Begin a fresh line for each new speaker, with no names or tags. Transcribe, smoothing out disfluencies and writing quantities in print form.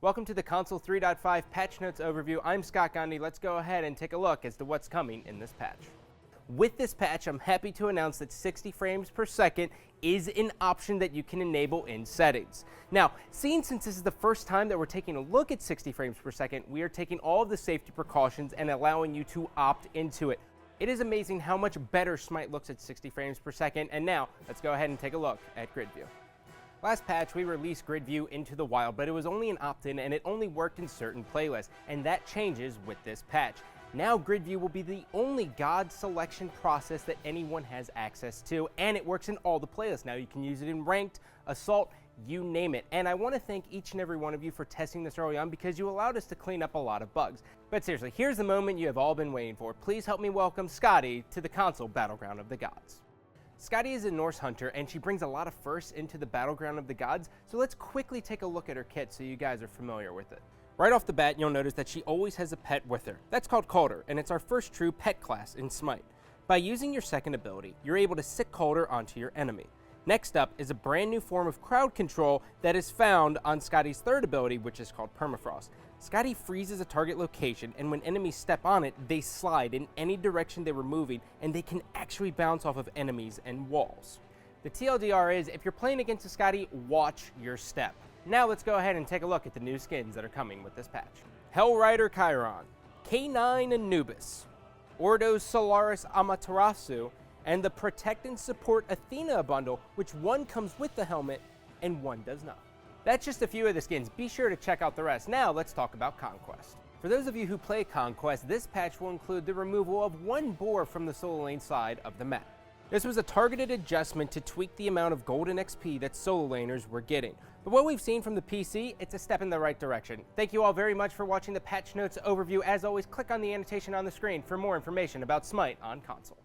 Welcome to the Console 3.5 Patch Notes Overview. I'm Scott Gandhi. Let's go ahead and take a look as to what's coming in this patch. With this patch, I'm happy to announce that 60 frames per second is an option that you can enable in settings. Now, since this is the first time that we're taking a look at 60 frames per second, we are taking all of the safety precautions and allowing you to opt into it. It is amazing how much better SMITE looks at 60 frames per second, and now let's go ahead and take a look at Grid View. Last patch, we released Grid View into the wild, but it was only an opt-in and it only worked in certain playlists, and that changes with this patch. Now Grid View will be the only God selection process that anyone has access to, and it works in all the playlists. Now you can use it in Ranked, Assault, you name it. And I want to thank each and every one of you for testing this early on because you allowed us to clean up a lot of bugs. But seriously, here's the moment you have all been waiting for. Please help me welcome Scotty to the console Battleground of the Gods. Scotty is a Norse hunter, and she brings a lot of firsts into the Battleground of the Gods, so let's quickly take a look at her kit so you guys are familiar with it. Right off the bat, you'll notice that she always has a pet with her. That's called Calder, and it's our first true pet class in SMITE. By using your second ability, you're able to sick Calder onto your enemy. Next up is a brand new form of crowd control that is found on Scotty's third ability, which is called Permafrost. Scotty freezes a target location, and when enemies step on it, they slide in any direction they were moving, and they can actually bounce off of enemies and walls. The TLDR is, if you're playing against a Scotty, watch your step. Now let's go ahead and take a look at the new skins that are coming with this patch. Hellrider Chiron, K9 Anubis, Ordos Solaris Amaterasu, and the Protect and Support Athena bundle, which one comes with the helmet and one does not. That's just a few of the skins. Be sure to check out the rest. Now let's talk about Conquest. For those of you who play Conquest, this patch will include the removal of one boar from the solo lane side of the map. This was a targeted adjustment to tweak the amount of golden XP that solo laners were getting. But what we've seen from the PC, it's a step in the right direction. Thank you all very much for watching the Patch Notes Overview. As always, click on the annotation on the screen for more information about SMITE on console.